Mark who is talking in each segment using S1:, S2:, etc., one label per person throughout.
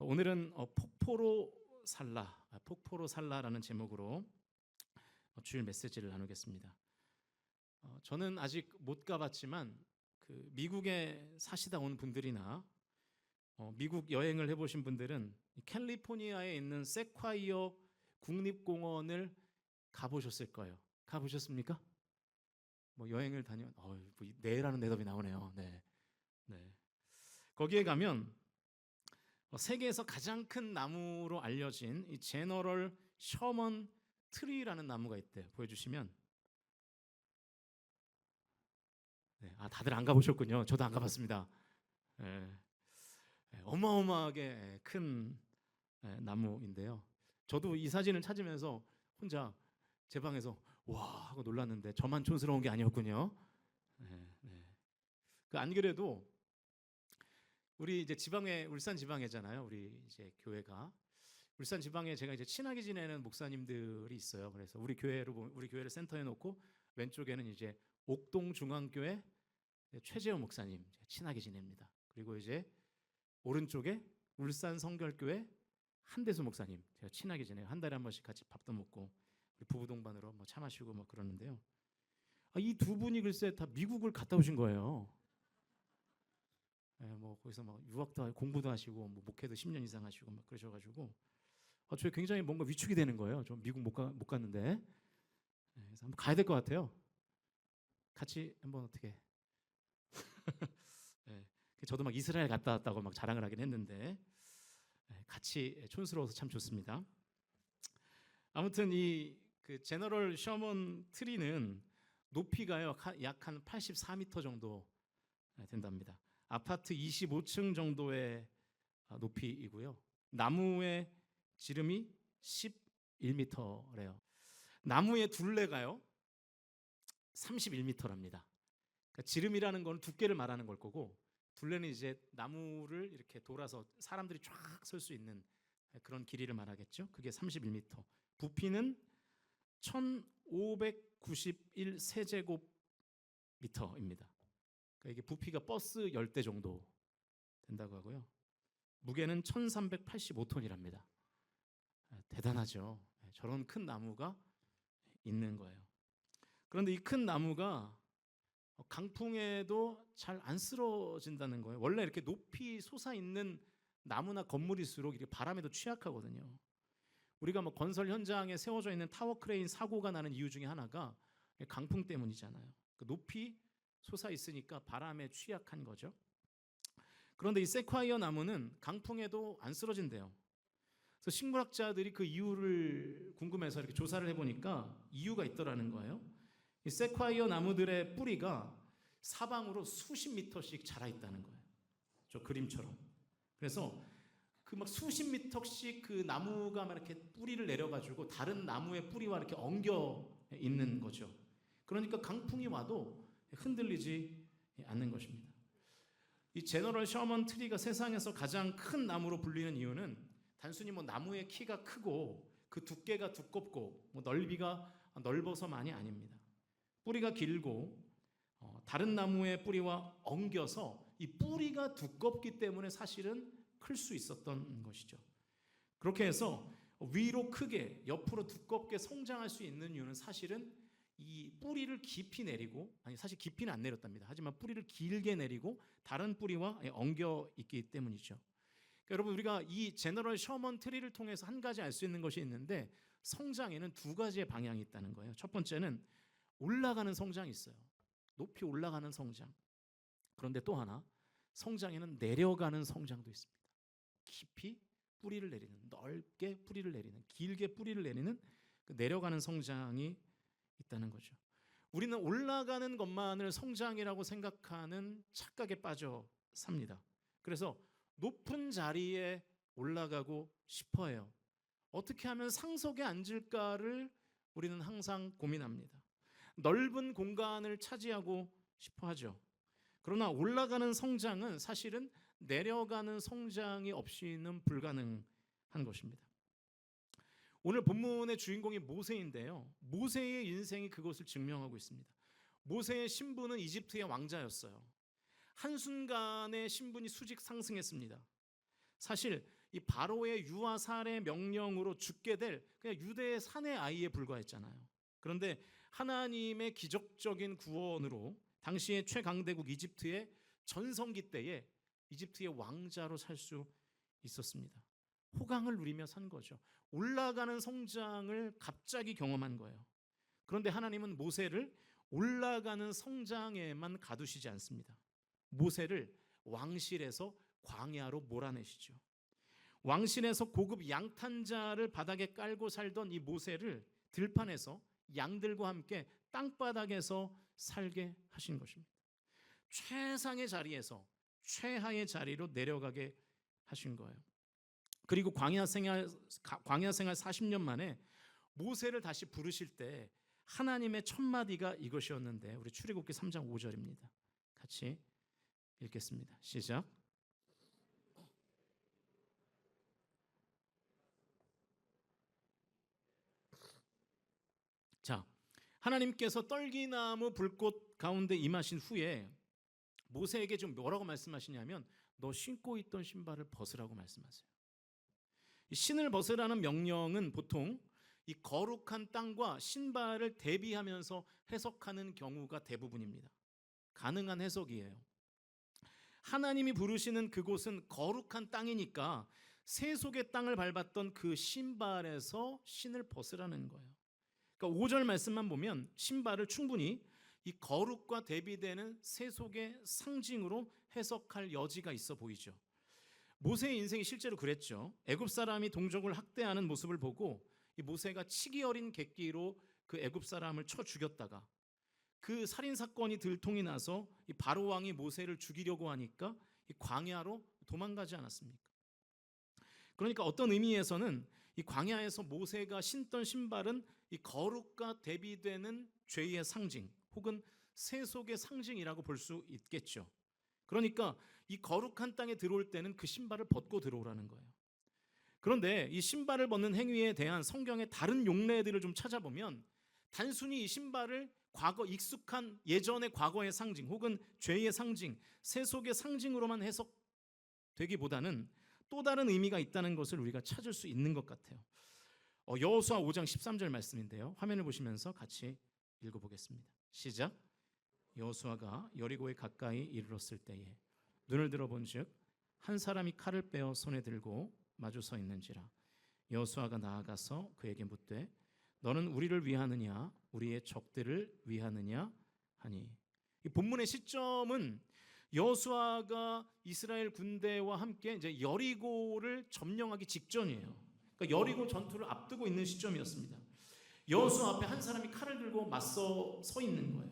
S1: 오늘은 폭포로 살라라는 제목으로 주일 메시지를 나누겠습니다. 저는 아직 못 가봤지만 그 미국에 사시다 온 분들이나 미국 여행을 해보신 분들은 캘리포니아에 있는 세콰이어 국립공원을 가보셨을 거예요. 가보셨습니까? 뭐 여행을 뭐 네라는 대답이 나오네요. 네. 거기에 가면 세계에서 가장 큰 나무로 알려진 이 제너럴 셔먼 트리라는 나무가 있대요. 보여주시면. 네, 다들 안 가보셨군요. 저도 안 가봤습니다. 어마어마하게 큰 나무인데요. 저도 이 사진을 찾으면서 혼자 제 방에서 와 하고 놀랐는데 저만 촌스러운 게 아니었군요. 안 그래도 우리 이제 울산 지방이잖아요. 우리 이제 교회가 울산 지방에 제가 이제 친하게 지내는 목사님들이 있어요. 그래서 우리 교회를 센터에 놓고 왼쪽에는 이제 옥동 중앙교회 최재호 목사님 친하게 지냅니다. 그리고 이제 오른쪽에 울산 성결교회 한대수 목사님 제가 친하게 지내요. 한 달에 한 번씩 같이 밥도 먹고 우리 부부 동반으로 뭐 차 마시고 뭐 그러는데요. 이 두 분이 글쎄 다 미국을 갔다 오신 거예요. 뭐 거기서 막 유학도 하고 공부도 하시고 뭐 목회도 10년 이상 하시고 막 그러셔가지고 저희 굉장히 뭔가 위축이 되는 거예요. 저 미국 못 갔는데 그래서 한번 가야 될 것 같아요. 같이 한번 어떻게 저도 막 이스라엘 갔다 왔다고 막 자랑을 하긴 했는데 같이 촌스러워서 참 좋습니다. 아무튼 그 제너럴 셔먼 트리는 높이가요 약 한 84m 정도 된답니다. 아파트 25층 정도의 높이이고요. 나무의 지름이 11m래요. 나무의 둘레가요 31m랍니다. 그러니까 지름이라는 건 두께를 말하는 걸 거고 둘레는 이제 나무를 이렇게 돌아서 사람들이 쫙 설 수 있는 그런 길이를 말하겠죠. 그게 31m. 부피는 1591 세제곱미터입니다. 그러니까 이게 부피가 버스 10대 정도 된다고 하고요. 무게는 1385톤이랍니다. 대단하죠. 저런 큰 나무가 있는 거예요. 그런데 이 큰 나무가 강풍에도 잘 안 쓰러진다는 거예요. 원래 이렇게 높이 솟아있는 나무나 건물일수록 이렇게 바람에도 취약하거든요. 우리가 뭐 건설 현장에 세워져 있는 타워 크레인 사고가 나는 이유 중에 하나가 강풍 때문이잖아요. 높이 솟아있으니까 바람에 취약한 거죠. 그런데 이 세콰이어 나무는 강풍에도 안 쓰러진대요. 그래서 식물학자들이 그 이유를 궁금해서 이렇게 조사를 해보니까 이유가 있더라는 거예요. 이 세콰이어 나무들의 뿌리가 사방으로 수십 미터씩 자라 있다는 거예요. 저 그림처럼. 그래서 그 막 수십 미터씩 그 나무가 막 이렇게 뿌리를 내려가지고 다른 나무의 뿌리와 이렇게 엉겨 있는 거죠. 그러니까 강풍이 와도 흔들리지 않는 것입니다. 이 제너럴 셔먼 트리가 세상에서 가장 큰 나무로 불리는 이유는 단순히 뭐 나무의 키가 크고 그 두께가 두껍고 뭐 넓이가 넓어서만이 아닙니다. 뿌리가 길고 다른 나무의 뿌리와 엉겨서 이 뿌리가 두껍기 때문에 사실은 클 수 있었던 것이죠. 그렇게 해서 위로 크게 옆으로 두껍게 성장할 수 있는 이유는 사실은 이 뿌리를 깊이 내리고 사실 깊이는 안 내렸답니다. 하지만 뿌리를 길게 내리고 다른 뿌리와 엉겨 있기 때문이죠. 그러니까 여러분 우리가 이 제너럴 셔먼 트리를 통해서 한 가지 알 수 있는 것이 있는데 성장에는 두 가지의 방향이 있다는 거예요. 첫 번째는 올라가는 성장이 있어요. 높이 올라가는 성장. 그런데 또 하나 성장에는 내려가는 성장도 있습니다. 깊이 뿌리를 내리는, 넓게 뿌리를 내리는, 길게 뿌리를 내리는 그 내려가는 성장이 있다는 거죠. 우리는 올라가는 것만을 성장이라고 생각하는 착각에 빠져 삽니다. 그래서 높은 자리에 올라가고 싶어 해요. 어떻게 하면 상석에 앉을까를 우리는 항상 고민합니다. 넓은 공간을 차지하고 싶어 하죠. 그러나 올라가는 성장은 사실은 내려가는 성장이 없이는 불가능한 것입니다. 오늘 본문의 주인공이 모세인데요. 모세의 인생이 그것을 증명하고 있습니다. 모세의 신분은 이집트의 왕자였어요. 한순간에 신분이 수직 상승했습니다. 사실 이 바로의 유아 살해 명령으로 죽게 될 그냥 유대의 사내 아이에 불과했잖아요. 그런데 하나님의 기적적인 구원으로 당시의 최강대국 이집트의 전성기 때에 이집트의 왕자로 살 수 있었습니다. 호강을 누리며 산 거죠. 올라가는 성장을 갑자기 경험한 거예요. 그런데 하나님은 모세를 올라가는 성장에만 가두시지 않습니다. 모세를 왕실에서 광야로 몰아내시죠. 왕실에서 고급 양탄자를 바닥에 깔고 살던 이 모세를 들판에서 양들과 함께 땅바닥에서 살게 하신 것입니다. 최상의 자리에서 최하의 자리로 내려가게 하신 거예요. 그리고 광야 생활 40년 만에 모세를 다시 부르실 때 하나님의 첫 마디가 이것이었는데, 우리 출애굽기 3장 5절입니다. 같이 읽겠습니다. 시작. 자, 하나님께서 떨기나무 불꽃 가운데 임하신 후에 모세에게 좀 뭐라고 말씀하시냐면, 너 신고 있던 신발을 벗으라고 말씀하세요. 신을 벗으라는 명령은 보통 이 거룩한 땅과 신발을 대비하면서 해석하는 경우가 대부분입니다. 가능한 해석이에요. 하나님이 부르시는 그곳은 거룩한 땅이니까 세속의 땅을 밟았던 그 신발에서 신을 벗으라는 거예요. 그러니까 5절 말씀만 보면 신발을 충분히 이 거룩과 대비되는 세속의 상징으로 해석할 여지가 있어 보이죠. 모세의 인생이 실제로 그랬죠. 애굽 사람이 동족을 학대하는 모습을 보고 이 모세가 치기 어린 객기로 그 애굽 사람을 쳐 죽였다가 그 살인 사건이 들통이 나서 이 바로 왕이 모세를 죽이려고 하니까 이 광야로 도망가지 않았습니까? 그러니까 어떤 의미에서는 이 광야에서 모세가 신던 신발은 이 거룩과 대비되는 죄의 상징 혹은 세속의 상징이라고 볼 수 있겠죠. 그러니까 이 거룩한 땅에 들어올 때는 그 신발을 벗고 들어오라는 거예요. 그런데 이 신발을 벗는 행위에 대한 성경의 다른 용례들을 좀 찾아보면 단순히 이 신발을 과거 익숙한 예전의 과거의 상징 혹은 죄의 상징, 세속의 상징으로만 해석되기보다는 또 다른 의미가 있다는 것을 우리가 찾을 수 있는 것 같아요. 여호수아 5장 13절 말씀인데요. 화면을 보시면서 같이 읽어보겠습니다. 시작. 여호수아가 여리고에 가까이 이르렀을 때에 눈을 들어본즉 한 사람이 칼을 빼어 손에 들고 마주 서 있는지라. 여호수아가 나아가서 그에게 묻되 너는 우리를 위하느냐 우리의 적들을 위하느냐 하니. 이 본문의 시점은 여호수아가 이스라엘 군대와 함께 이제 여리고를 점령하기 직전이에요. 그러니까 여리고 전투를 앞두고 있는 시점이었습니다. 여호수아 앞에 한 사람이 칼을 들고 맞서 서 있는 거예요.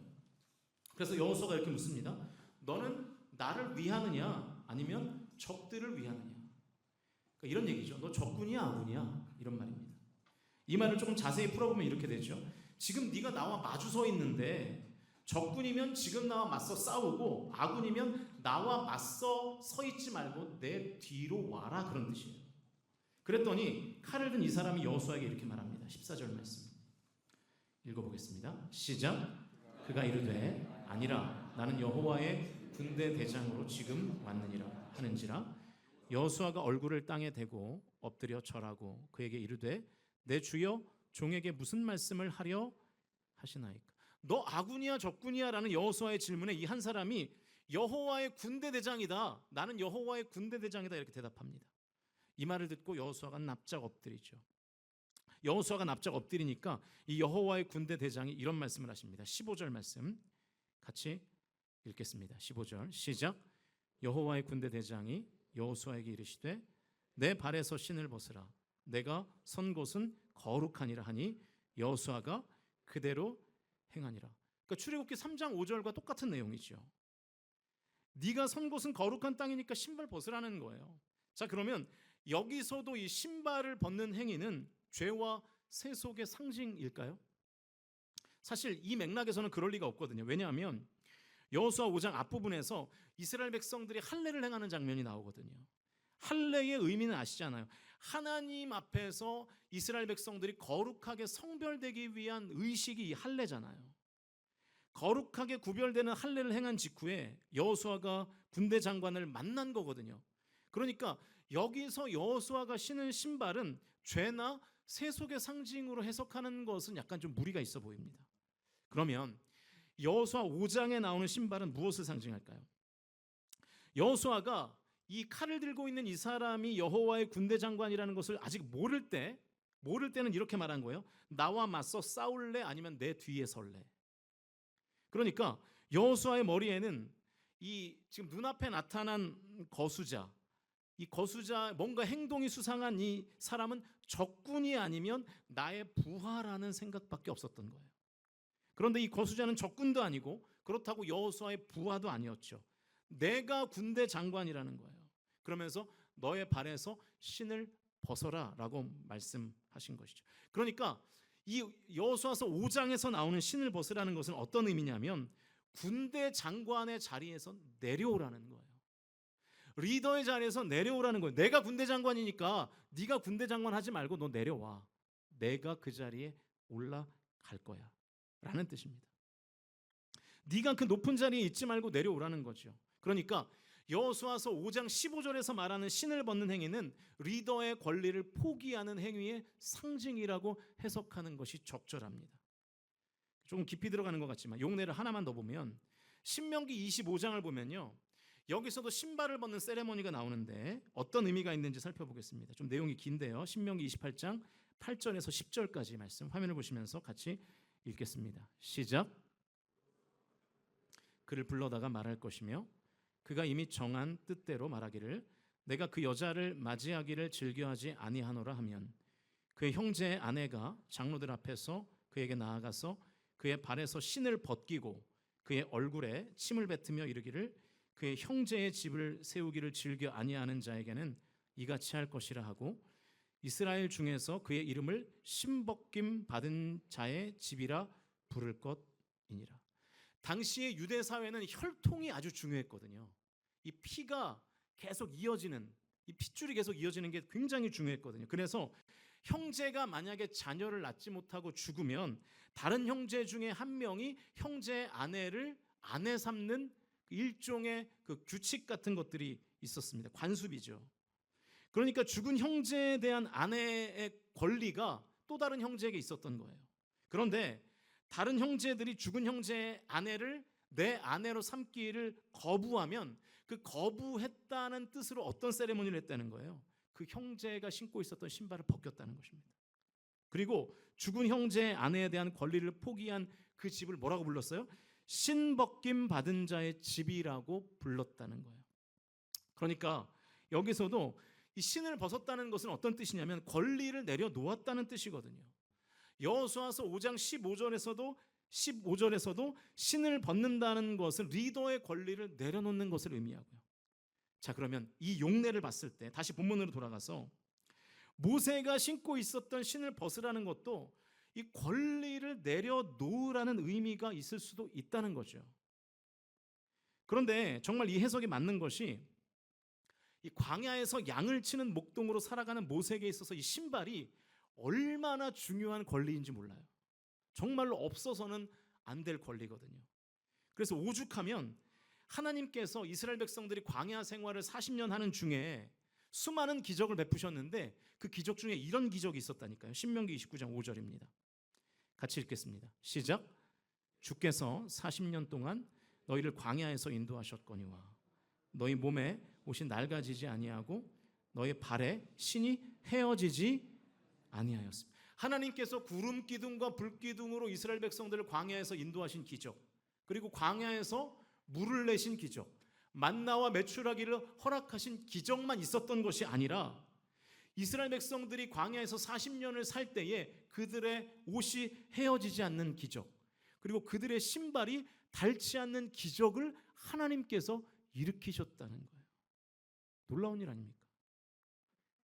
S1: 그래서 여호수아가 이렇게 묻습니다. 너는 나를 위하느냐 아니면 적들을 위하느냐. 그러니까 이런 얘기죠. 너 적군이야 아군이야 이런 말입니다. 이 말을 조금 자세히 풀어보면 이렇게 되죠. 지금 네가 나와 마주 서 있는데 적군이면 지금 나와 맞서 싸우고 아군이면 나와 맞서 서 있지 말고 내 뒤로 와라 그런 뜻이에요. 그랬더니 칼을 든 이 사람이 여호수아에게 이렇게 말합니다. 14절 말씀 읽어보겠습니다. 시작. 그가 이르되 아니라 나는 여호와의 군대 대장으로 지금 왔느니라 하는지라. 여호수아가 얼굴을 땅에 대고 엎드려 절하고 그에게 이르되 내 주여 종에게 무슨 말씀을 하려 하시나이까. 너 아군이야 적군이야 라는 여호수아의 질문에 이 한 사람이 여호와의 군대 대장이다. 나는 여호와의 군대 대장이다 이렇게 대답합니다. 이 말을 듣고 여호수아가 납작 엎드리죠. 여호수아가 납작 엎드리니까 이 여호와의 군대 대장이 이런 말씀을 하십니다. 15절 말씀 같이 읽겠습니다. 15절 시작. 여호와의 군대 대장이 여호수아에게 이르시되 내 발에서 신을 벗으라. 내가 선 곳은 거룩하니라 하니 여호수아가 그대로 행하니라. 그러니까 출애굽기 3장 5절과 똑같은 내용이죠. 네가 선 곳은 거룩한 땅이니까 신발 벗으라는 거예요. 자, 그러면 여기서도 이 신발을 벗는 행위는 죄와 세속의 상징일까요? 사실 이 맥락에서는 그럴 리가 없거든요. 왜냐하면 여호수아 5장 앞부분에서 이스라엘 백성들이 할례를 행하는 장면이 나오거든요. 할례의 의미는 아시잖아요. 하나님 앞에서 이스라엘 백성들이 거룩하게 성별되기 위한 의식이 이 할례잖아요. 거룩하게 구별되는 할례를 행한 직후에 여호수아가 군대 장관을 만난 거거든요. 그러니까 여기서 여호수아가 신은 신발은 죄나 세속의 상징으로 해석하는 것은 약간 좀 무리가 있어 보입니다. 그러면 여호수아 5장에 나오는 신발은 무엇을 상징할까요? 여호수아가 이 칼을 들고 있는 이 사람이 여호와의 군대 장관이라는 것을 아직 모를 때는 이렇게 말한 거예요. 나와 맞서 싸울래 아니면 내 뒤에 설래. 그러니까 여호수아의 머리에는 이 지금 눈앞에 나타난 거수자, 이 거수자 뭔가 행동이 수상한 이 사람은 적군이 아니면 나의 부하라는 생각밖에 없었던 거예요. 그런데 이 거수자는 적군도 아니고 그렇다고 여호수아의 부하도 아니었죠. 내가 군대 장관이라는 거예요. 그러면서 너의 발에서 신을 벗어라라고 말씀하신 것이죠. 그러니까 이 여호수아서 5장에서 나오는 신을 벗으라는 것은 어떤 의미냐면 군대 장관의 자리에서 내려오라는 거예요. 리더의 자리에서 내려오라는 거예요. 내가 군대 장관이니까 네가 군대 장관 하지 말고 너 내려와. 내가 그 자리에 올라갈 거야 라는 뜻입니다. 네가 그 높은 자리에 있지 말고 내려오라는 거죠. 그러니까 여호수아서 5장 15절에서 말하는 신을 벗는 행위는 리더의 권리를 포기하는 행위의 상징이라고 해석하는 것이 적절합니다. 조금 깊이 들어가는 것 같지만 용례를 하나만 더 보면 신명기 25장을 보면요, 여기서도 신발을 벗는 세레머니가 나오는데 어떤 의미가 있는지 살펴보겠습니다. 좀 내용이 긴데요. 신명기 28장 8절에서 10절까지 말씀 화면을 보시면서 같이 읽겠습니다. 시작. 그를 불러다가 말할 것이며 그가 이미 정한 뜻대로 말하기를 내가 그 여자를 맞이하기를 즐겨하지 아니하노라 하면 그의 형제의 아내가 장로들 앞에서 그에게 나아가서 그의 발에서 신을 벗기고 그의 얼굴에 침을 뱉으며 이르기를 그의 형제의 집을 세우기를 즐겨 아니하는 자에게는 이같이 할 것이라 하고 이스라엘 중에서 그의 이름을 신벗김 받은 자의 집이라 부를 것이니라. 당시의 유대 사회는 혈통이 아주 중요했거든요. 이 피가 계속 이어지는, 이 핏줄이 계속 이어지는 게 굉장히 중요했거든요. 그래서 형제가 만약에 자녀를 낳지 못하고 죽으면 다른 형제 중에 한 명이 형제의 아내를 아내 삼는 일종의 그 규칙 같은 것들이 있었습니다. 관습이죠. 그러니까 죽은 형제에 대한 아내의 권리가 또 다른 형제에게 있었던 거예요. 그런데 다른 형제들이 죽은 형제의 아내를 내 아내로 삼기를 거부하면 그 거부했다는 뜻으로 어떤 세레모니를 했다는 거예요. 그 형제가 신고 있었던 신발을 벗겼다는 것입니다. 그리고 죽은 형제의 아내에 대한 권리를 포기한 그 집을 뭐라고 불렀어요? 신벗김 받은 자의 집이라고 불렀다는 거예요. 그러니까 여기서도 이 신을 벗었다는 것은 어떤 뜻이냐면 권리를 내려놓았다는 뜻이거든요. 여호수아서 5장 15절에서도 신을 벗는다는 것은 리더의 권리를 내려놓는 것을 의미하고요. 자, 그러면 이 용례를 봤을 때 다시 본문으로 돌아가서 모세가 신고 있었던 신을 벗으라는 것도 이 권리를 내려놓으라는 의미가 있을 수도 있다는 거죠. 그런데 정말 이 해석이 맞는 것이 이 광야에서 양을 치는 목동으로 살아가는 모세에게 있어서 이 신발이 얼마나 중요한 권리인지 몰라요. 정말로 없어서는 안 될 권리거든요. 그래서 오죽하면 하나님께서 이스라엘 백성들이 광야 생활을 40년 하는 중에 수많은 기적을 베푸셨는데 그 기적 중에 이런 기적이 있었다니까요. 신명기 29장 5절입니다. 같이 읽겠습니다. 시작. 주께서 40년 동안 너희를 광야에서 인도하셨거니와 너희 몸에 옷이 낡아지지 아니하고 너희 발에 신이 헤어지지 아니하였습니다. 하나님께서 구름 기둥과 불 기둥으로 이스라엘 백성들을 광야에서 인도하신 기적, 그리고 광야에서 물을 내신 기적, 만나와 메추라기를 허락하신 기적만 있었던 것이 아니라 이스라엘 백성들이 광야에서 40년을 살 때에 그들의 옷이 헤어지지 않는 기적, 그리고 그들의 신발이 닳지 않는 기적을 하나님께서 일으키셨다는 거예요. 놀라운 일 아닙니까?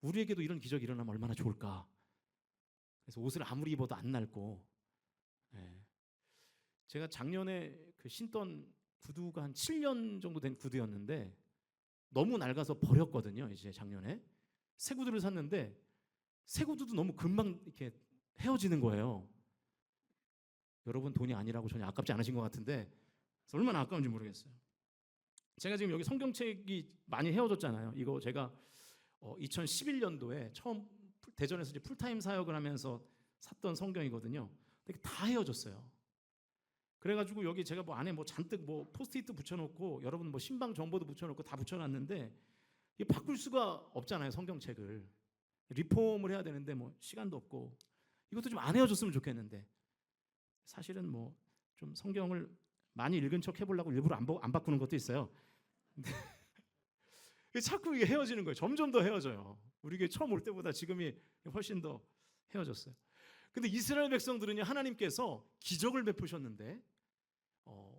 S1: 우리에게도 이런 기적이 일어나면 얼마나 좋을까. 그래서 옷을 아무리 입어도 안 낡고, 제가 작년에 그 신던 구두가 한 7년 정도 된 구두였는데 너무 낡아서 버렸거든요. 이제 작년에 새 구두를 샀는데 새 구두도 너무 금방 이렇게 헤어지는 거예요. 여러분 돈이 아니라고 전혀 아깝지 않으신 것 같은데 얼마나 아까운지 모르겠어요. 제가 지금 여기 성경책이 많이 헤어졌잖아요. 이거 제가 2011년도에 처음 대전에서 이제 풀타임 사역을 하면서 샀던 성경이거든요. 근데 다 헤어졌어요. 그래가지고 여기 제가 뭐 안에 뭐 잔뜩 뭐 포스트잇도 붙여놓고 여러분 뭐 신방 정보도 붙여놓고 다 붙여놨는데 이게 바꿀 수가 없잖아요. 성경책을 리폼을 해야 되는데 뭐 시간도 없고 이것도 좀 안 헤어졌으면 좋겠는데 사실은 뭐 좀 성경을 많이 읽은 척 해보려고 일부러 안 바꾸는 것도 있어요. 자꾸 이게 헤어지는 거예요. 점점 더 헤어져요. 우리 교회 처음 올 때보다 지금이 훨씬 더 헤어졌어요. 근데 이스라엘 백성들은요, 하나님께서 기적을 베푸셨는데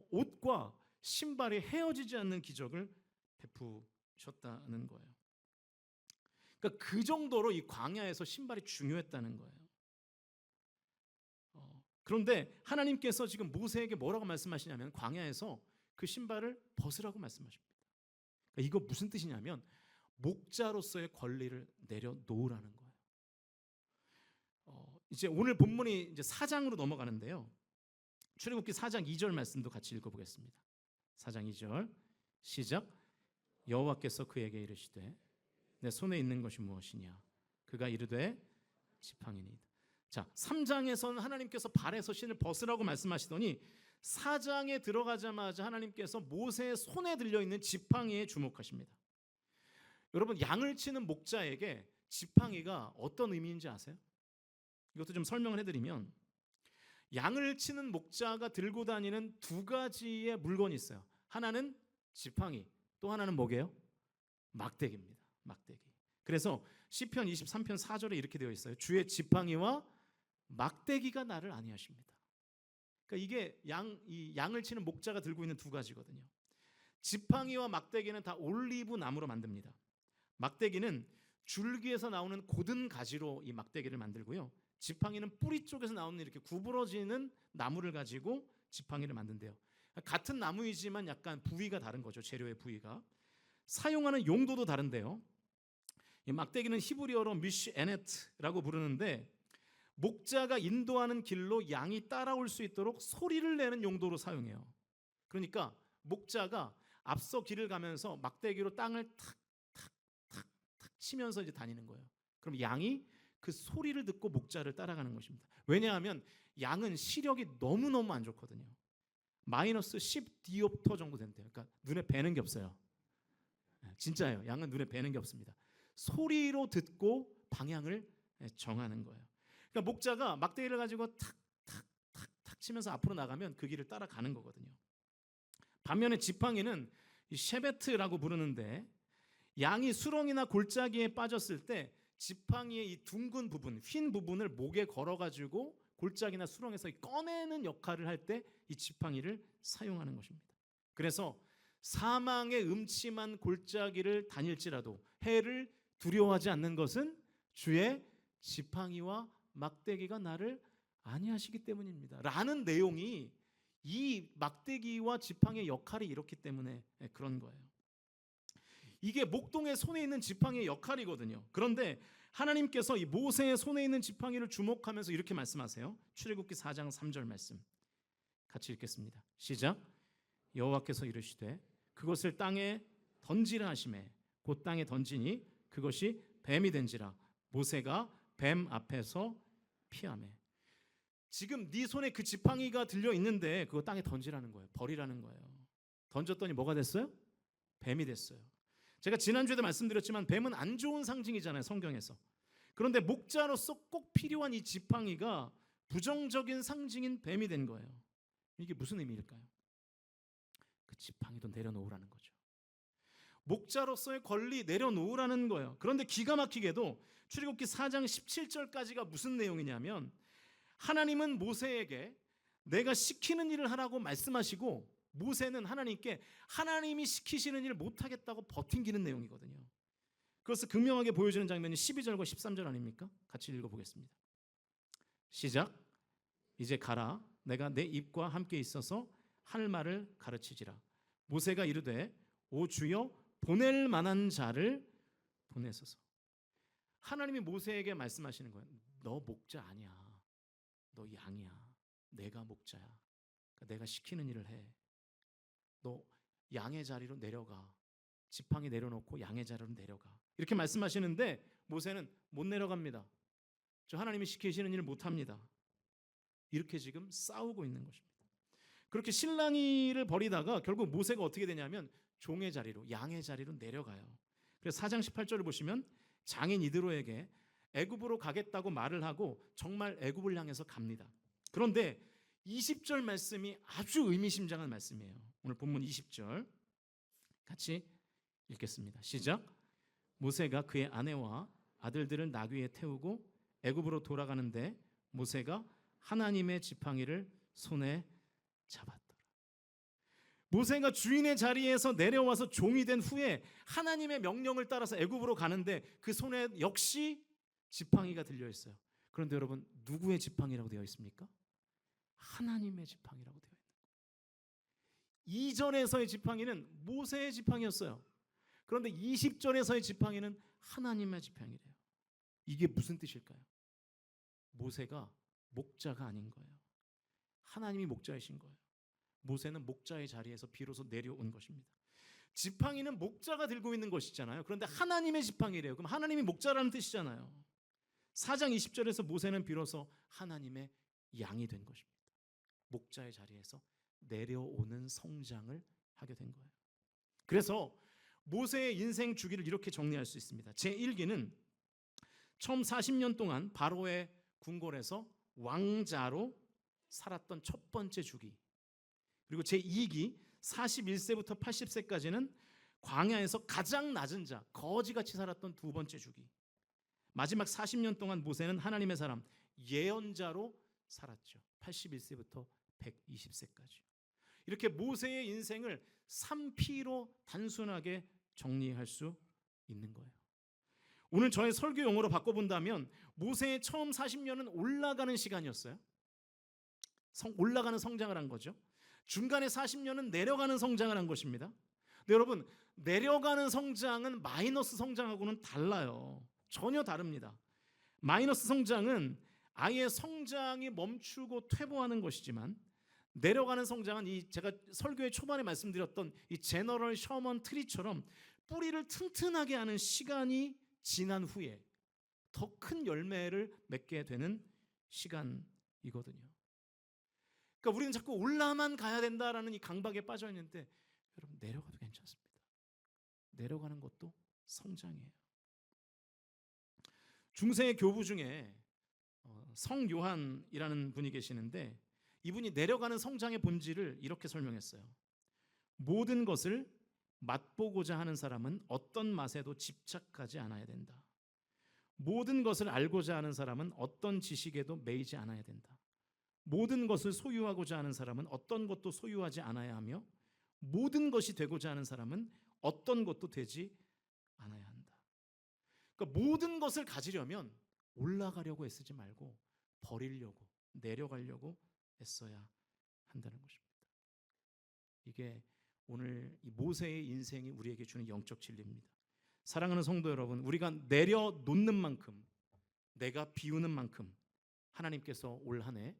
S1: 옷과 신발이 헤어지지 않는 기적을 베푸셨다는 거예요. 그러니까 그 정도로 이 광야에서 신발이 중요했다는 거예요. 그런데 하나님께서 지금 모세에게 뭐라고 말씀하시냐면 광야에서 그 신발을 벗으라고 말씀하십니다. 그러니까 이거 무슨 뜻이냐면 목자로서의 권리를 내려놓으라는 거예요. 이제 오늘 본문이 이제 4장으로 넘어가는데요. 출애굽기 4장 2절 말씀도 같이 읽어보겠습니다. 4장 2절 시작. 여호와께서 그에게 이르시되 내 손에 있는 것이 무엇이냐? 그가 이르되 지팡이니이다. 자, 3장에서는 하나님께서 발에서 신을 벗으라고 말씀하시더니 4장에 들어가자마자 하나님께서 모세의 손에 들려있는 지팡이에 주목하십니다. 여러분, 양을 치는 목자에게 지팡이가 어떤 의미인지 아세요? 이것도 좀 설명을 해드리면 양을 치는 목자가 들고 다니는 두 가지의 물건이 있어요. 하나는 지팡이, 또 하나는 뭐게요? 막대기입니다. 막대기. 그래서 시편 23편 4절에 이렇게 되어 있어요. 주의 지팡이와 막대기가 나를 안위하십니다. 그러니까 이게 양을 치는 목자가 들고 있는 두 가지거든요. 지팡이와 막대기는 다 올리브 나무로 만듭니다. 막대기는 줄기에서 나오는 고든 가지로 이 막대기를 만들고요. 지팡이는 뿌리 쪽에서 나오는 이렇게 구부러지는 나무를 가지고 지팡이를 만든대요. 같은 나무이지만 약간 부위가 다른 거죠. 재료의 부위가. 사용하는 용도도 다른데요. 이 막대기는 히브리어로 미쉬 에네트라고 부르는데 목자가 인도하는 길로 양이 따라올 수 있도록 소리를 내는 용도로 사용해요. 그러니까 목자가 앞서 길을 가면서 막대기로 땅을 탁탁탁탁 치면서 이제 다니는 거예요. 그럼 양이 그 소리를 듣고 목자를 따라가는 것입니다. 왜냐하면 양은 시력이 너무너무 안 좋거든요. 마이너스 10디옵터 정도 된대요. 그러니까 눈에 뵈는 게 없어요. 진짜예요. 양은 눈에 뵈는 게 없습니다. 소리로 듣고 방향을 정하는 거예요. 그러니까 목자가 막대기를 가지고 탁탁탁탁 치면서 앞으로 나가면 그 길을 따라가는 거거든요. 반면에 지팡이는 셰베트라고 부르는데 양이 수렁이나 골짜기에 빠졌을 때 지팡이의 이 둥근 부분, 휜 부분을 목에 걸어가지고 골짜기나 수렁에서 꺼내는 역할을 할 때 이 지팡이를 사용하는 것입니다. 그래서 사망의 음침한 골짜기를 다닐지라도 해를 두려워하지 않는 것은 주의 지팡이와 막대기가 나를 안위하시기 때문입니다. 라는 내용이 이 막대기와 지팡이의 역할이 이렇기 때문에 그런 거예요. 이게 목동의 손에 있는 지팡이의 역할이거든요. 그런데 하나님께서 이 모세의 손에 있는 지팡이를 주목하면서 이렇게 말씀하세요. 출애굽기 4장 3절 말씀 같이 읽겠습니다. 시작. 여호와께서 이르시되 그것을 땅에 던지라 하시매 곧 땅에 던지니 그것이 뱀이 된지라 모세가 뱀 앞에서 피하매. 지금 네 손에 그 지팡이가 들려 있는데 그거 땅에 던지라는 거예요. 버리라는 거예요. 던졌더니 뭐가 됐어요? 뱀이 됐어요. 제가 지난주에도 말씀드렸지만 뱀은 안 좋은 상징이잖아요, 성경에서. 그런데 목자로서 꼭 필요한 이 지팡이가 부정적인 상징인 뱀이 된 거예요. 이게 무슨 의미일까요? 그 지팡이도 내려놓으라는 거죠. 목자로서의 권리 내려놓으라는 거예요. 그런데 기가 막히게도 출애굽기 4장 17절까지가 무슨 내용이냐면 하나님은 모세에게 내가 시키는 일을 하라고 말씀하시고 모세는 하나님께 하나님이 시키시는 일을 못하겠다고 버팅기는 내용이거든요. 그것을 극명하게 보여주는 장면이 12절과 13절 아닙니까? 같이 읽어보겠습니다. 시작. 이제 가라. 내가 내 입과 함께 있어서 할 말을 가르치지라. 모세가 이르되 오 주여 보낼 만한 자를 보내소서. 하나님이 모세에게 말씀하시는 거예요. 너 목자 아니야. 너 양이야. 내가 목자야. 그러니까 내가 시키는 일을 해. 너 양의 자리로 내려가. 지팡이 내려놓고 양의 자리로 내려가. 이렇게 말씀하시는데 모세는 못 내려갑니다. 저 하나님이 시키시는 일을 못합니다. 이렇게 지금 싸우고 있는 것입니다. 그렇게 실랑이를 벌이다가 결국 모세가 어떻게 되냐면 종의 자리로, 양의 자리로 내려가요. 그래서 4장 18절을 보시면 장인 이드로에게 애굽으로 가겠다고 말을 하고 정말 애굽을 향해서 갑니다. 그런데 20절 말씀이 아주 의미심장한 말씀이에요. 오늘 본문 20절 같이 읽겠습니다. 시작. 모세가 그의 아내와 아들들을 나귀에 태우고 애굽으로 돌아가는데 모세가 하나님의 지팡이를 손에 잡았더라. 모세가 주인의 자리에서 내려와서 종이 된 후에 하나님의 명령을 따라서 애굽으로 가는데 그 손에 역시 지팡이가 들려 있어요. 그런데 여러분, 누구의 지팡이라고 되어 있습니까? 하나님의 지팡이라고 되어 있는 거예요. 이전에서의 지팡이는 모세의 지팡이였어요. 그런데 20절에서의 지팡이는 하나님의 지팡이래요. 이게 무슨 뜻일까요? 모세가 목자가 아닌 거예요. 하나님이 목자이신 거예요. 모세는 목자의 자리에서 비로소 내려온 것입니다. 지팡이는 목자가 들고 있는 것이잖아요. 그런데 하나님의 지팡이래요. 그럼 하나님이 목자라는 뜻이잖아요. 4장 20절에서 모세는 비로소 하나님의 양이 된 것입니다. 목자의 자리에서 내려오는 성장을 하게 된 거예요. 그래서 모세의 인생 주기를 이렇게 정리할 수 있습니다. 제1기는 처음 40년 동안 바로의 궁궐에서 왕자로 살았던 첫 번째 주기, 그리고 제2기 41세부터 80세까지는 광야에서 가장 낮은 자, 거지같이 살았던 두 번째 주기, 마지막 40년 동안 모세는 하나님의 사람, 예언자로 살았죠. 81세부터 120세까지. 이렇게 모세의 인생을 3P로 단순하게 정리할 수 있는 거예요. 오늘 저의 설교 용어로 바꿔본다면 모세의 처음 40년은 올라가는 시간이었어요. 올라가는 성장을 한 거죠. 중간에 40년은 내려가는 성장을 한 것입니다. 근데 여러분, 내려가는 성장은 마이너스 성장하고는 달라요. 전혀 다릅니다. 마이너스 성장은 아예 성장이 멈추고 퇴보하는 것이지만, 내려가는 성장은 제가 설교의 초반에 말씀드렸던 이 제너럴 셔먼 트리처럼 뿌리를 튼튼하게 하는 시간이 지난 후에 더 큰 열매를 맺게 되는 시간이거든요. 그러니까 우리는 자꾸 올라만 가야 된다라는 이 강박에 빠져 있는데, 여러분, 내려가도 괜찮습니다. 내려가는 것도 성장이에요. 중세의 교부 중에 성요한이라는 분이 계시는데, 이분이 내려가는 성장의 본질을 이렇게 설명했어요. 모든 것을 맛보고자 하는 사람은 어떤 맛에도 집착하지 않아야 된다. 모든 것을 알고자 하는 사람은 어떤 지식에도 매이지 않아야 된다. 모든 것을 소유하고자 하는 사람은 어떤 것도 소유하지 않아야 하며, 모든 것이 되고자 하는 사람은 어떤 것도 되지 않아야 한다. 그러니까 모든 것을 가지려면 올라가려고 애쓰지 말고 버리려고, 내려가려고 애써야 한다는 것입니다. 이게 오늘 이 모세의 인생이 우리에게 주는 영적 진리입니다. 사랑하는 성도 여러분, 우리가 내려놓는 만큼, 내가 비우는 만큼 하나님께서 올 한 해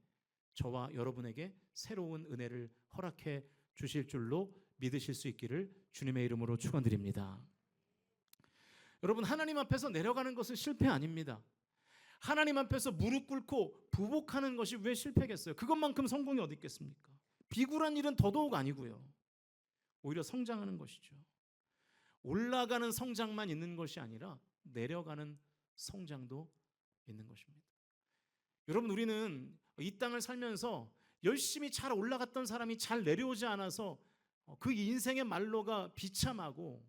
S1: 저와 여러분에게 새로운 은혜를 허락해 주실 줄로 믿으실 수 있기를 주님의 이름으로 축원드립니다. 여러분, 하나님 앞에서 내려가는 것은 실패 아닙니다. 하나님 앞에서 무릎 꿇고 부복하는 것이 왜 실패겠어요? 그것만큼 성공이 어디 있겠습니까? 비굴한 일은 더더욱 아니고요. 오히려 성장하는 것이죠. 올라가는 성장만 있는 것이 아니라 내려가는 성장도 있는 것입니다. 여러분, 우리는 이 땅을 살면서 열심히 잘 올라갔던 사람이 잘 내려오지 않아서 그 인생의 말로가 비참하고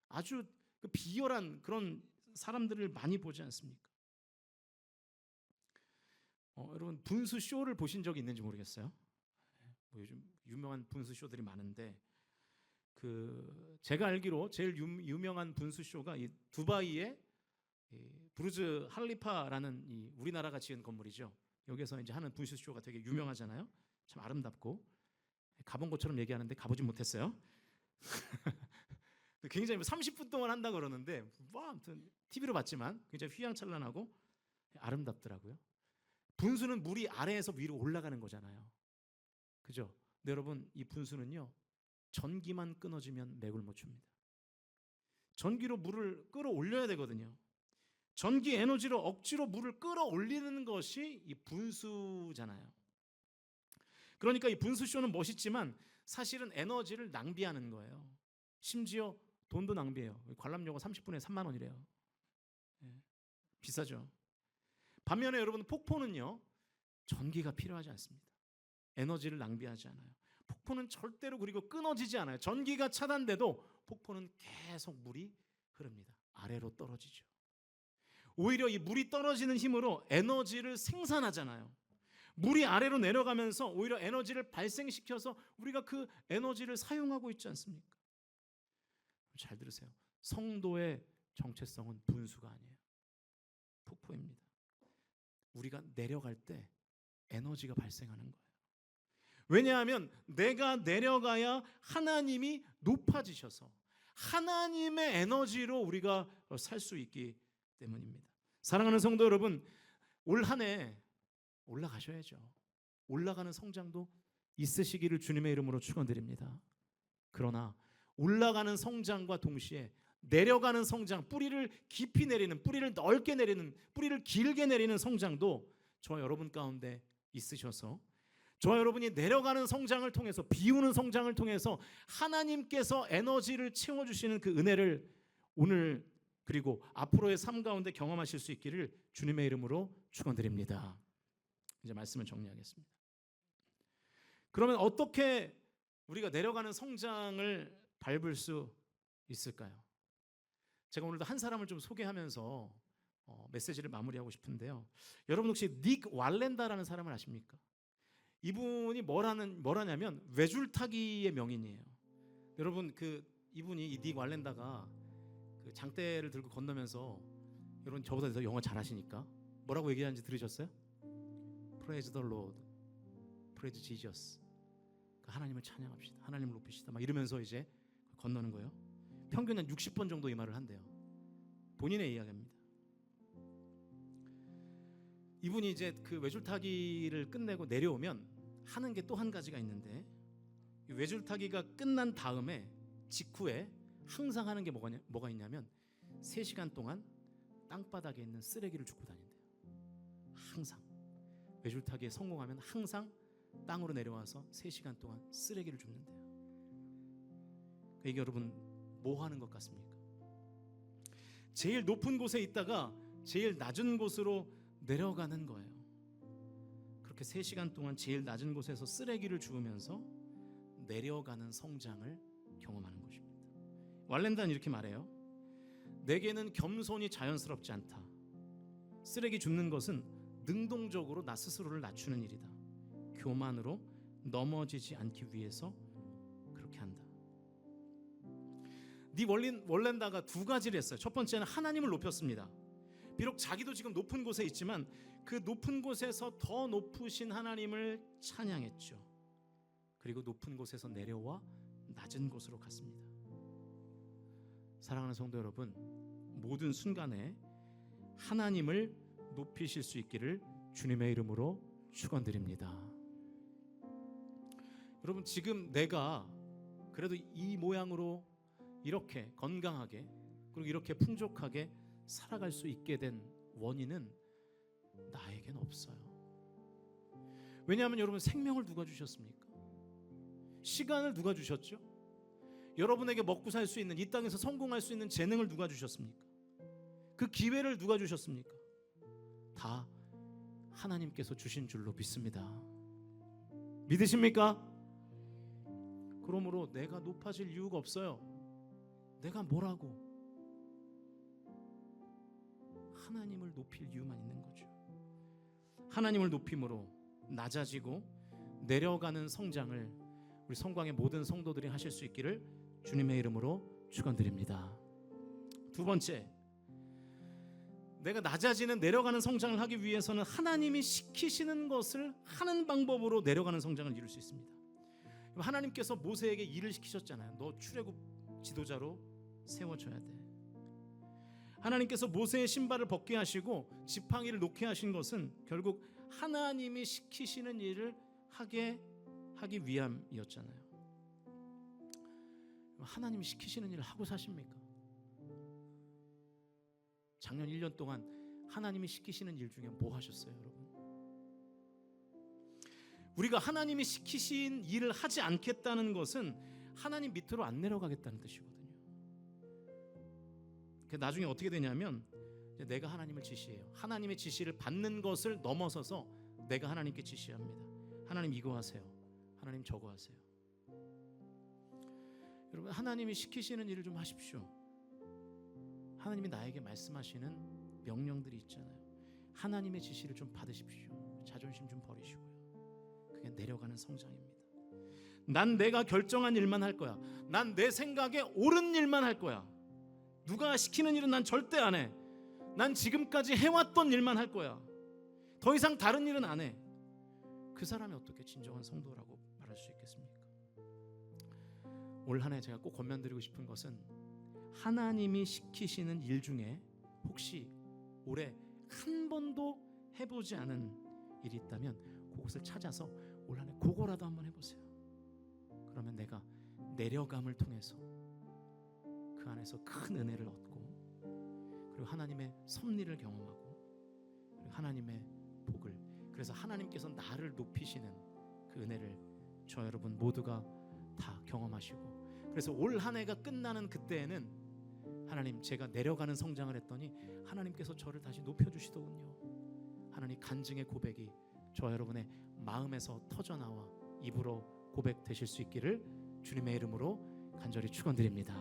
S1: 아주 비열한 그런 사람들을 많이 보지 않습니까? 여러분, 분수 쇼를 보신 적이 있는지 모르겠어요. 요즘 유명한 분수 쇼들이 많은데, 제가 알기로 제일 유명한 분수 쇼가 이 두바이의 부르즈 할리파라는 이 우리나라가 지은 건물이죠. 여기서 이제 하는 분수 쇼가 되게 유명하잖아요. 참 아름답고, 가본 것처럼 얘기하는데 가보진 못했어요. 굉장히 30분 동안 한다 그러는데, 뭐 아무튼 TV로 봤지만 굉장히 휘황찬란하고 아름답더라고요. 분수는 물이 아래에서 위로 올라가는 거잖아요. 그죠? 근데 여러분, 이 분수는요, 전기만 끊어지면 맥을 못 춥니다. 전기로 물을 끌어올려야 되거든요. 전기 에너지로 억지로 물을 끌어올리는 것이 이 분수잖아요. 그러니까 이 분수쇼는 멋있지만 사실은 에너지를 낭비하는 거예요. 심지어 돈도 낭비해요. 관람료가 30분에 3만 원이래요. 비싸죠. 반면에 여러분, 폭포는요, 전기가 필요하지 않습니다. 에너지를 낭비하지 않아요. 폭포는 절대로 그리고 끊어지지 않아요. 전기가 차단돼도 폭포는 계속 물이 흐릅니다. 아래로 떨어지죠. 오히려 이 물이 떨어지는 힘으로 에너지를 생산하잖아요. 물이 아래로 내려가면서 오히려 에너지를 발생시켜서 우리가 그 에너지를 사용하고 있지 않습니까? 잘 들으세요. 성도의 정체성은 분수가 아니에요. 폭포입니다. 우리가 내려갈 때 에너지가 발생하는 거예요. 왜냐하면 내가 내려가야 하나님이 높아지셔서 하나님의 에너지로 우리가 살 수 있기 때문입니다. 사랑하는 성도 여러분, 올 한 해 올라가셔야죠. 올라가는 성장도 있으시기를 주님의 이름으로 축원드립니다. 그러나 올라가는 성장과 동시에 내려가는 성장, 뿌리를 깊이 내리는, 뿌리를 넓게 내리는, 뿌리를 길게 내리는 성장도 저와 여러분 가운데 있으셔서 저와 여러분이 내려가는 성장을 통해서, 비우는 성장을 통해서 하나님께서 에너지를 채워주시는 그 은혜를 오늘 그리고 앞으로의 삶 가운데 경험하실 수 있기를 주님의 이름으로 축원드립니다. 이제 말씀을 정리하겠습니다. 그러면 어떻게 우리가 내려가는 성장을 밟을 수 있을까요? 제가 오늘도 한 사람을 좀 소개하면서 메시지를 마무리하고 싶은데요. 여러분 혹시 닉 왈렌다라는 사람을 아십니까? 이분이 뭐라냐면 외줄타기의 명인이에요. 여러분 이분이 이 닉 왈렌다가 그 장대를 들고 건너면서, 여러분 저보다 더 영어 잘하시니까 뭐라고 얘기하는지 들으셨어요? Praise the Lord, Praise Jesus. 하나님을 찬양합시다, 하나님을 높이시다, 막 이러면서 이제 건너는 거예요. 평균 한 60번 정도 이 말을 한대요. 본인의 이야기입니다. 이분이 이제 그 외줄타기를 끝내고 내려오면 하는 게 또 한 가지가 있는데, 외줄타기가 끝난 다음에 직후에 항상 하는 게 뭐가 있냐면 3시간 동안 땅바닥에 있는 쓰레기를 줍고 다닌대요. 항상 외줄타기에 성공하면 항상 땅으로 내려와서 3시간 동안 쓰레기를 줍는데요. 이게 여러분 뭐 하는 것 같습니까? 제일 높은 곳에 있다가 제일 낮은 곳으로 내려가는 거예요. 그렇게 3시간 동안 제일 낮은 곳에서 쓰레기를 주우면서 내려가는 성장을 경험하는 것입니다. 왈렌다는 이렇게 말해요. 내게는 겸손이 자연스럽지 않다. 쓰레기 줍는 것은 능동적으로 나 스스로를 낮추는 일이다. 교만으로 넘어지지 않기 위해서 그렇게 한다. 닉 왈렌다가 2가지를 했어요. 첫 번째는 하나님을 높였습니다. 비록 자기도 지금 높은 곳에 있지만 그 높은 곳에서 더 높으신 하나님을 찬양했죠. 그리고 높은 곳에서 내려와 낮은 곳으로 갔습니다. 사랑하는 성도 여러분, 모든 순간에 하나님을 높이실 수 있기를 주님의 이름으로 축원드립니다. 여러분, 지금 내가 그래도 이 모양으로 이렇게 건강하게 그리고 이렇게 풍족하게 살아갈 수 있게 된 원인은 나에겐 없어요. 왜냐하면 여러분, 생명을 누가 주셨습니까? 시간을 누가 주셨죠? 여러분에게 먹고 살 수 있는, 이 땅에서 성공할 수 있는 재능을 누가 주셨습니까? 그 기회를 누가 주셨습니까? 다 하나님께서 주신 줄로 믿습니다. 믿으십니까? 그러므로 내가 높아질 이유가 없어요. 내가 뭐라고? 하나님을 높일 이유만 있는 거죠. 하나님을 높임으로 낮아지고 내려가는 성장을 우리 성광의 모든 성도들이 하실 수 있기를 주님의 이름으로 축원드립니다. 2번째, 내가 낮아지는 내려가는 성장을 하기 위해서는 하나님이 시키시는 것을 하는 방법으로 내려가는 성장을 이룰 수 있습니다. 하나님께서 모세에게 일을 시키셨잖아요. 너 출애굽 지도자로 세워줘야 돼. 하나님께서 모세의 신발을 벗게 하시고 지팡이를 놓게 하신 것은 결국 하나님이 시키시는 일을 하기 위함이었잖아요. 하나님이 시키시는 일을 하고 사십니까? 작년 1년 동안 하나님이 시키시는 일 중에 뭐 하셨어요, 여러분? 우리가 하나님이 시키신 일을 하지 않겠다는 것은 하나님 밑으로 안 내려가겠다는 뜻이거든요. 나중에 어떻게 되냐면 내가 하나님을 지시해요. 하나님의 지시를 받는 것을 넘어서서 내가 하나님께 지시합니다. 하나님 이거 하세요. 하나님 저거 하세요. 여러분, 하나님이 시키시는 일을 좀 하십시오. 하나님이 나에게 말씀하시는 명령들이 있잖아요. 하나님의 지시를 좀 받으십시오. 자존심 좀 버리시고요. 그게 내려가는 성장입니다. 난 내가 결정한 일만 할 거야. 난 내 생각에 옳은 일만 할 거야. 누가 시키는 일은 난 절대 안 해. 난 지금까지 해왔던 일만 할 거야. 더 이상 다른 일은 안 해. 그 사람이 어떻게 진정한 성도라고 말할 수 있겠습니까? 올 한 해 제가 꼭 권면드리고 싶은 것은 하나님이 시키시는 일 중에 혹시 올해 한 번도 해보지 않은 일이 있다면 그것을 찾아서 올 한 해 그거라도 한번 해보세요. 그러면 내가 내려감을 통해서 그 안에서 큰 은혜를 얻고, 그리고 하나님의 섭리를 경험하고, 그리고 하나님의 복을, 그래서 하나님께서 나를 높이시는 그 은혜를 저 여러분 모두가 다 경험하시고, 그래서 올 한 해가 끝나는 그때에는 하나님, 제가 내려가는 성장을 했더니 하나님께서 저를 다시 높여주시더군요. 하나님, 간증의 고백이 저 여러분의 마음에서 터져나와 입으로 고백되실 수 있기를 주님의 이름으로 간절히 축원드립니다.